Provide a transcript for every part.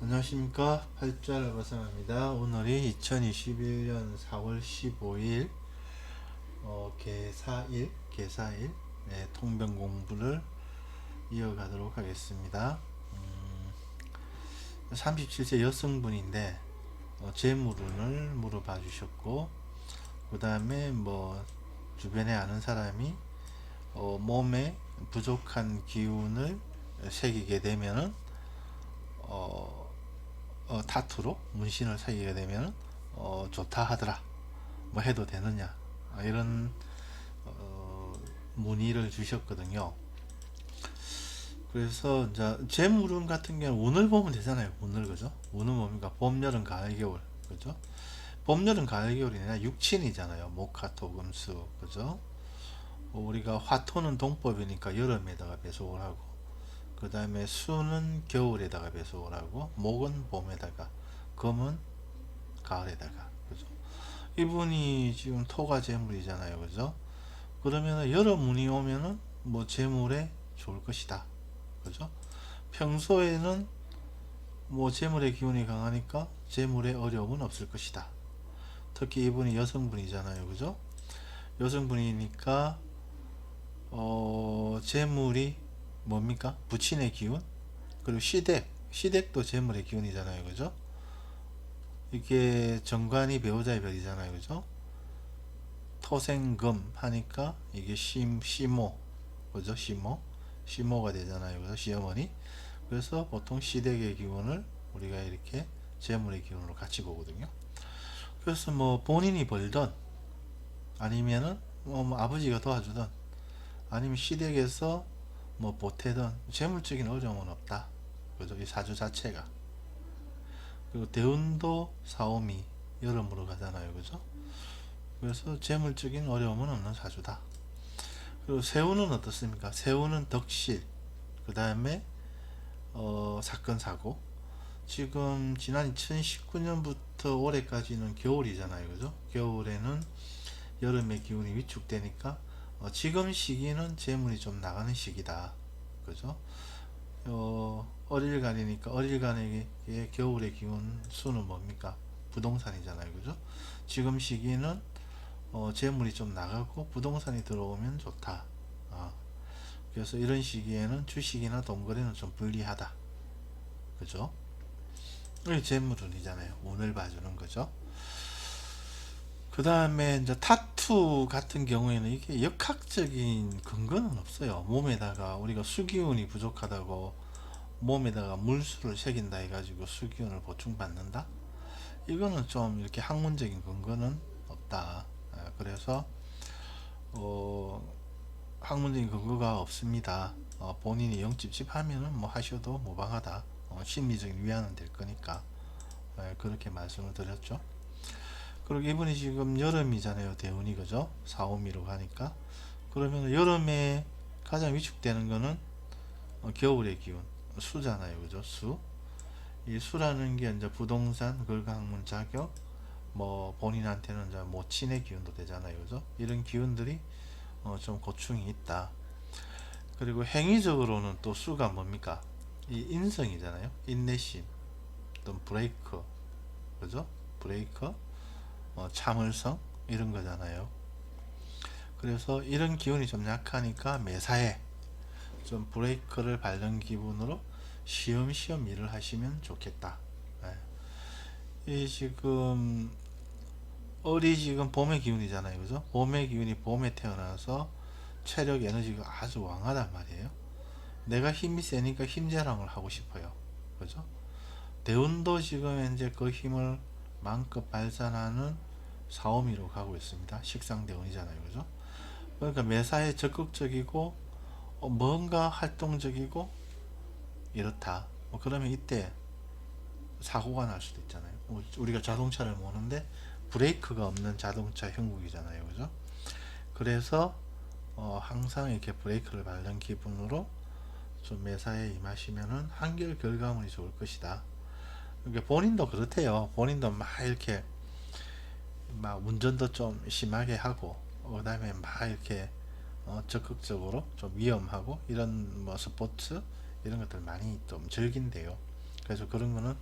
안녕하십니까. 팔자를 발산합니다. 오늘이 2021년 4월 15일 개사일 통병 공부를 이어가도록 하겠습니다. 37세 여성분인데 재물운을 물어봐 주셨고, 그 다음에 뭐 주변에 아는 사람이 몸에 부족한 기운을 새기게 되면은 타투로 문신을 새기게 되면 좋다 하더라. 뭐 해도 되느냐, 이런 문의를 주셨거든요. 그래서 이제 재물운 같은 경우는 운을 보면 되잖아요. 운을, 그죠? 운은 뭡니까? 봄, 여름, 가을, 겨울, 그죠? 봄, 여름, 가을, 겨울이 아니라 육친이잖아요. 목화토, 금수, 그죠? 우리가 화토는 동법이니까 여름에다가 배속을 하고, 그 다음에 수는 겨울에다가 배속을 하고, 목은 봄에다가, 금은 가을에다가, 그죠? 이분이 지금 토가 재물이잖아요, 그죠? 그러면 여름 운이 오면은 뭐 재물에 좋을 것이다, 그죠? 평소에는 뭐 재물의 기운이 강하니까 재물에 어려움은 없을 것이다. 특히 이분이 여성분이잖아요, 그죠? 여성분이니까 재물이 뭡니까? 부친의 기운, 그리고 시댁도 재물의 기운이잖아요, 그죠? 이게 정관이 배우자의 별이잖아요, 그죠? 토생금 하니까 이게 시모, 그죠? 시모가 되잖아요, 그죠? 시어머니. 그래서 보통 시댁의 기운을 우리가 이렇게 재물의 기운으로 같이 보거든요. 그래서 뭐 본인이 벌던, 아니면은 뭐 아버지가 도와주던, 아니면 시댁에서 뭐 보태던 재물적인 어려움은 없다, 그죠? 이 사주 자체가. 그리고 대운도 사오미 여름으로 가잖아요, 그죠? 그래서 재물적인 어려움은 없는 사주다. 그리고 세운은 어떻습니까? 세운은 덕실, 그 다음에 사건 사고. 지금 지난 2019년부터 올해까지는 겨울이잖아요, 그죠? 겨울에는 여름의 기운이 위축되니까 지금 시기는 재물이 좀 나가는 시기다, 그죠? 어릴간이니까, 어릴간에게 겨울의 기운 수는 뭡니까? 부동산이잖아요, 그죠? 지금 시기는 재물이 좀 나가고 부동산이 들어오면 좋다. 그래서 이런 시기에는 주식이나 동거래는 좀 불리하다, 그죠? 이게 재물운이잖아요. 운을 봐주는 거죠. 그 다음에 이제 타투 같은 경우에는 이게 역학적인 근거는 없어요. 몸에다가 우리가 수기운이 부족하다고 몸에다가 물수를 새긴다 해가지고 수기운을 보충받는다? 이거는 좀 이렇게 학문적인 근거는 없다. 그래서 어, 학문적인 근거가 없습니다. 본인이 영집집하면은 뭐 하셔도 무방하다. 심리적인 위안은 될 거니까. 그렇게 말씀을 드렸죠. 그리고 이분이 지금 여름이잖아요, 대운이, 그죠? 사오미로 가니까. 그러면 여름에 가장 위축되는 거는 겨울의 기운, 수잖아요, 그죠? 수. 이 수라는 게 이제 부동산, 걸강문 자격, 뭐 본인한테는 이제 모친의 기운도 되잖아요, 그죠? 이런 기운들이 좀 고충이 있다. 그리고 행위적으로는 또 수가 뭡니까? 이 인성이잖아요. 인내심, 또 브레이크, 그죠? 브레이커, 참을성, 이런 거잖아요. 그래서 이런 기운이 좀 약하니까 매사에 좀 브레이크를 밟는 기분으로 시험시험 일을 하시면 좋겠다. 네. 이 지금 지금 봄의 기운이잖아요, 그죠? 봄의 기운이 봄에 태어나서 체력 에너지가 아주 왕하단 말이에요. 내가 힘이 세니까 힘자랑을 하고 싶어요, 그죠? 대운도 지금 현재 그 힘을 마음껏 발산하는 사오미로 가고 있습니다. 식상대운이잖아요, 그죠? 그러니까 매사에 적극적이고 뭔가 활동적이고 이렇다. 그러면 이때 사고가 날 수도 있잖아요. 우리가 자동차를 모는데 브레이크가 없는 자동차 형국이잖아요, 그죠? 그래서 항상 이렇게 브레이크를 밟는 기분으로 좀 매사에 임하시면은 한결 결과물이 좋을 것이다. 그러니까 본인도 그렇대요. 본인도 막 이렇게 막 운전도 좀 심하게 하고, 그 다음에 막 이렇게 적극적으로 좀 위험하고 이런 뭐 스포츠 이런 것들 많이 좀 즐긴대요. 그래서 그런 거는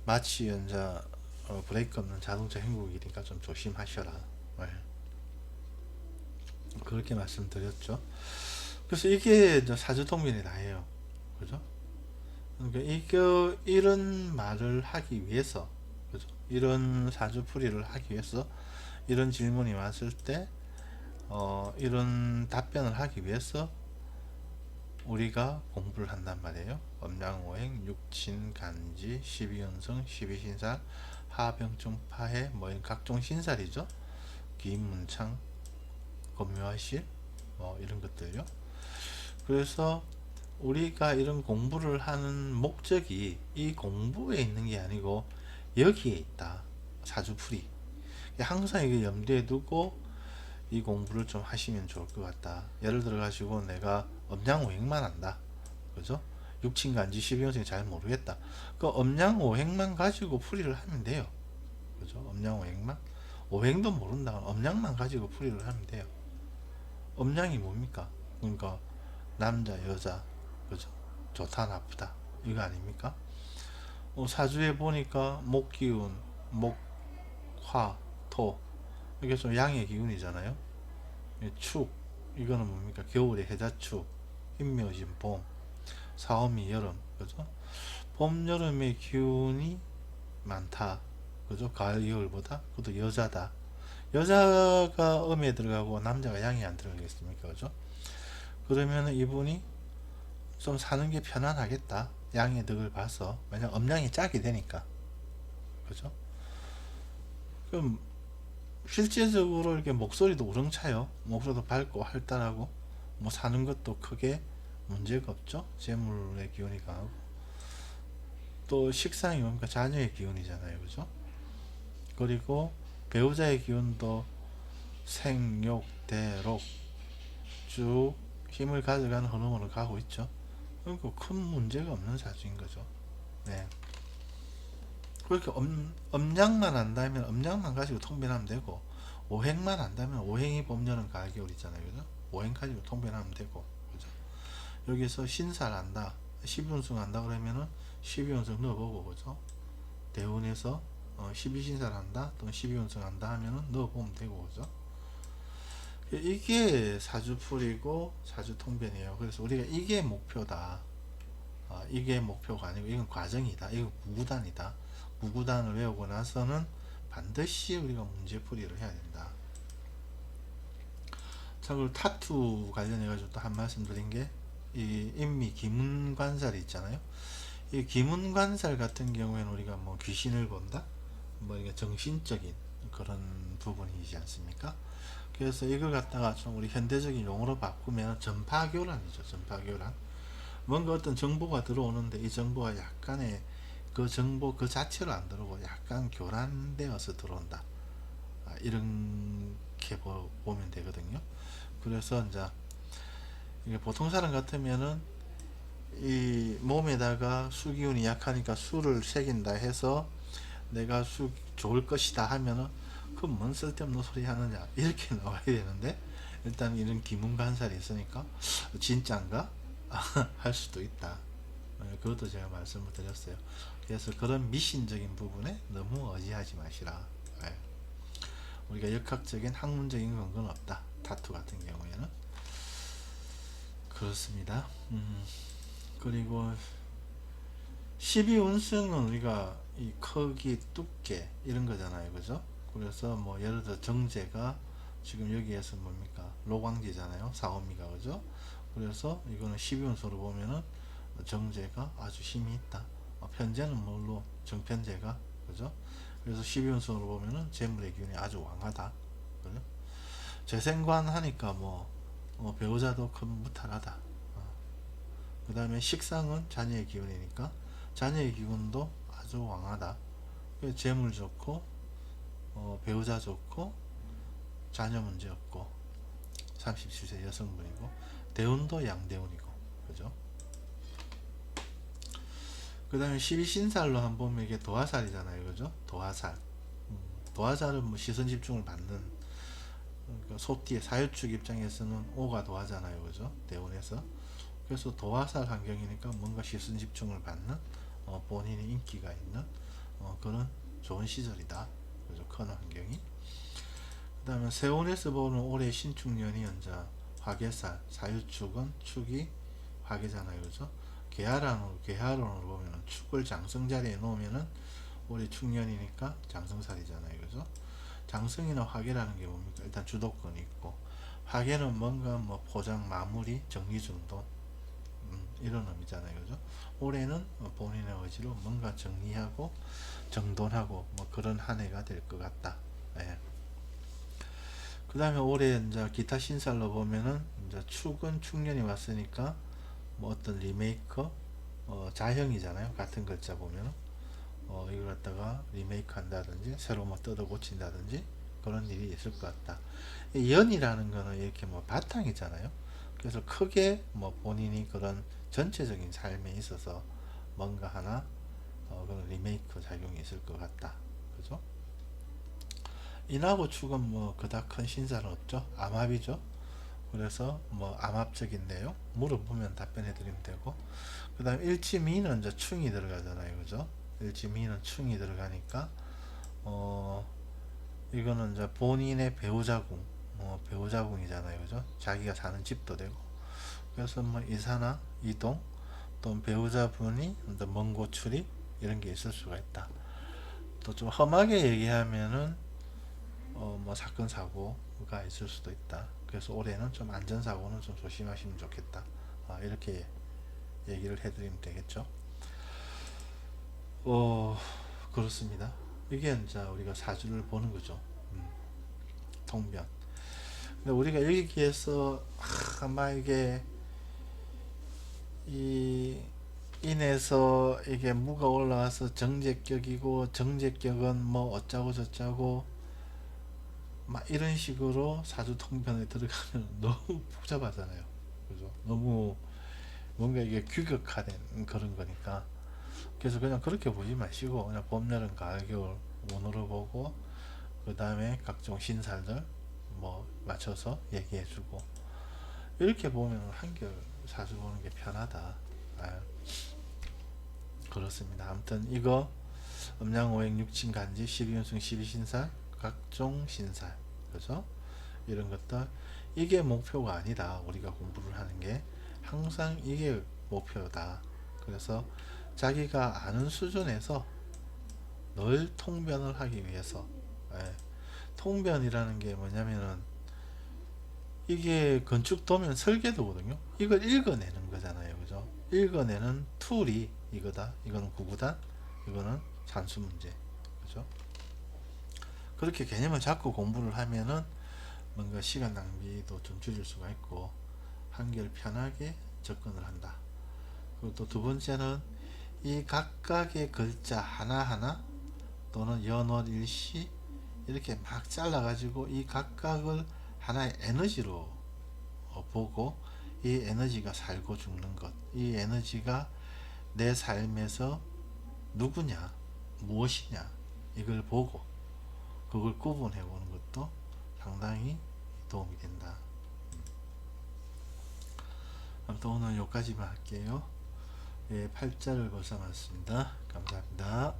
마치 연자 브레이크 없는 자동차 행국이니까 좀 조심하셔라. 네. 그렇게 말씀드렸죠. 그래서 이게 이제 사주통변이 나예요. 그죠? 그러니까 이거 이런 말을 하기 위해서, 그죠? 이런 사주풀이를 하기 위해서 이런 질문이 왔을 때 이런 답변을 하기 위해서 우리가 공부를 한단 말이에요. 음양오행, 육친, 간지, 12연성, 12신살, 하병증, 파해, 뭐 각종 신살이죠. 기문창, 검묘하실, 뭐 이런 것들요. 그래서 우리가 이런 공부를 하는 목적이 이 공부에 있는 게 아니고 여기에 있다. 사주풀이. 항상 이게 염두에 두고 이 공부를 좀 하시면 좋을 것 같다. 예를 들어 가지고 내가 음양오행만 한다. 그죠? 육친간지 12연승이 잘 모르겠다. 그 음양오행만 가지고 풀이를 하면 돼요. 그죠? 음양오행만. 오행도 모른다. 음양만 가지고 풀이를 하면 돼요. 음양이 뭡니까? 그러니까 남자, 여자, 그죠? 좋다, 나쁘다. 이거 아닙니까? 사주에 보니까 목기운, 목, 화, 토. 이게 좀 양의 기운이잖아요. 축, 이거는 뭡니까? 겨울에 해자축, 인묘진 봄, 사오미 여름, 그죠? 봄, 여름의 기운이 많다. 그죠? 가을, 겨울보다. 그것도 여자다. 여자가 음에 들어가고 남자가 양이 안 들어가겠습니까? 그죠? 그러면 이분이 좀 사는 게 편안하겠다. 양의 덕을 봐서. 왜냐면 음양이 짝이 되니까. 그죠? 그럼 실제적으로 이렇게 목소리도 우렁차요. 목소리도 밝고 활달하고 뭐 사는 것도 크게 문제가 없죠. 재물의 기운이 강하고 또 식상이 뭡니까? 자녀의 기운이잖아요. 그죠? 그리고 배우자의 기운도 생욕, 대록 쭉 힘을 가져가는 흐름으로 가고 있죠. 그러니까 큰 문제가 없는 사주인 거죠. 네. 그렇게 음양만 안다면 음양만 가지고 통변하면 되고 오행만 안다면 오행이 봄, 여름, 가을, 겨울 있잖아요. 그죠? 오행 가지고 통변하면 되고 그죠? 여기서 신살 안다 12운승 안다 그러면은 12운승 넣어보고 그죠? 대운에서 12신살 한다 또는 12운승 한다 하면은 넣어보면 되고 그죠? 이게 사주풀이고 사주통변이에요. 그래서 우리가 이게 목표다. 이게 목표가 아니고 이건 과정이다. 이건 구구단이다. 구구단을 외우고 나서는 반드시 우리가 문제풀이를 해야 된다. 자, 그리고 타투 관련해 가지고 또 한 말씀 드린 게 이 인미 기문관살이 있잖아요. 이 기문관살 같은 경우에는 우리가 뭐 귀신을 본다, 뭐 이게 정신적인 그런 부분이지 않습니까? 그래서 이걸 갖다가 좀 우리 현대적인 용어로 바꾸면 전파교란이죠. 전파교란. 뭔가 어떤 정보가 들어오는데 이 정보가 약간의 그 정보 그 자체로 안 들어오고 약간 교란되어서 들어온다. 이렇게 보면 되거든요. 그래서 이제 이게 보통 사람 같으면은 이 몸에다가 수기운이 약하니까 수를 새긴다 해서 내가 수 좋을 것이다 하면은 그 뭔 쓸데없는 소리 하느냐 이렇게 나와야 되는데 일단 이런 기문관살이 있으니까 진짠가 할 수도 있다. 그것도 제가 말씀을 드렸어요. 그래서 그런 미신적인 부분에 너무 의지하지 마시라. 우리가 역학적인 학문적인 근거는 없다. 타투 같은 경우에는 그렇습니다. 그리고 12운승은 우리가 이 크기, 두께 이런 거잖아요. 그죠? 그래서 뭐 예를 들어 정제가 지금 여기에서 뭡니까? 로광지잖아요. 사오미가 그죠? 그래서 이거는 12운수로 보면은 정제가 아주 힘이 있다. 편제는 뭘로? 정편제가 그죠? 그래서 12운수로 보면은 재물의 기운이 아주 왕하다. 그죠? 재생관 하니까 배우자도 큰 무탈하다. 그 다음에 식상은 자녀의 기운이니까 자녀의 기운도 아주 왕하다. 재물 좋고 배우자 좋고 자녀 문제 없고 37세 여성분이고 대운도 양대운이고 그죠? 그 다음에 12신살로 한번 보면 이게 도화살이잖아요. 그죠? 도화살. 도화살은 뭐 시선 집중을 받는 그러니까 소띠의 사유축 입장에서는 오가 도화잖아요. 그죠? 대운에서. 그래서 도화살 환경이니까 뭔가 시선 집중을 받는 본인이 인기가 있는 그런 좋은 시절이다. 그죠? 커너 환경이. 그 다음에 세운에서 보는 올해 신축년이 이제 화개살, 사유축은 축이 화개잖아요. 그죠? 계하론으로 보면은 축을 장성 자리에 놓으면은 올해 축년이니까 장성살이잖아요. 그죠? 장성이나 화개라는 게 뭡니까? 일단 주도권이 있고, 화개는 뭔가 뭐 포장, 마무리, 정리정돈, 이런 의미잖아요. 그죠? 올해는 본인의 의지로 뭔가 정리하고 정돈하고 뭐 그런 한 해가 될 것 같다. 예. 그 다음에 올해 이제 기타 신살로 보면은 이제 축은 축년이 왔으니까 뭐 어떤 리메이크, 자형이잖아요. 같은 글자 보면은 이걸 갖다가 리메이크 한다든지 새로 뭐 뜯어 고친다든지 그런 일이 있을 것 같다. 이 연이라는 거는 이렇게 뭐 바탕이잖아요. 그래서 크게 뭐 본인이 그런 전체적인 삶에 있어서 뭔가 하나 그런 리메이크 작용이 있을 것 같다. 그죠? 인하고 축은 뭐 그닥 큰 신사는 없죠. 암합이죠. 그래서 뭐 암합적인 내용 물어보면 답변해 드리면 되고, 그 다음 일지미는 이제 충이 들어가잖아요. 그죠? 일지미는 충이 들어가니까 이거는 이제 본인의 배우자궁, 배우자궁이잖아요. 그죠? 자기가 사는 집도 되고. 그래서 뭐 이사나 이동, 또 배우자분이 먼 곳 출입 이런 게 있을 수가 있다. 또 좀 험하게 얘기하면은 뭐 사건 사고가 있을 수도 있다. 그래서 올해는 좀 안전사고는 좀 조심하시면 좋겠다. 이렇게 얘기를 해드리면 되겠죠. 어, 그렇습니다. 이게 이제 우리가 사주를 보는 거죠. 통변. 근데 우리가 여기에서 아마 이게 이 인에서 이게 무가 올라와서 정제격이고, 정제격은 뭐 어쩌고 저쩌고 막 이런 식으로 사주 통변에 들어가면 너무 복잡하잖아요. 그죠? 너무 뭔가 이게 규격화된 그런 거니까. 그래서 그냥 그렇게 보지 마시고 그냥 봄, 여름, 가을, 겨울 운으로 보고, 그 다음에 각종 신살들 뭐 맞춰서 얘기해주고, 이렇게 보면 한결 사주 보는 게 편하다. 아, 그렇습니다. 아무튼 이거 음양오행 육친 간지 12연승 12신살 각종 신살, 그죠? 이런 것들, 이게 목표가 아니다. 우리가 공부를 하는 게 항상 이게 목표다. 그래서 자기가 아는 수준에서 늘 통변을 하기 위해서, 예, 통변이라는 게 뭐냐면은 이게 건축 도면 설계도거든요. 이걸 읽어내는 거잖아요. 그죠? 읽어내는 툴이 이거다. 이거는 구구단, 이거는 산수 문제. 그죠? 그렇게 개념을 잡고 공부를 하면은 뭔가 시간 낭비도 좀 줄일 수가 있고 한결 편하게 접근을 한다. 그리고 또 두 번째는 이 각각의 글자 하나하나 또는 연월 일시 이렇게 막 잘라 가지고 이 각각을 하나의 에너지로 보고, 이 에너지가 살고 죽는 것, 이 에너지가 내 삶에서 누구냐, 무엇이냐, 이걸 보고 그걸 구분해 보는 것도 상당히 도움이 된다. 아무튼 오늘 여기까지만 할게요. 예, 팔자를 벗어났습니다. 감사합니다.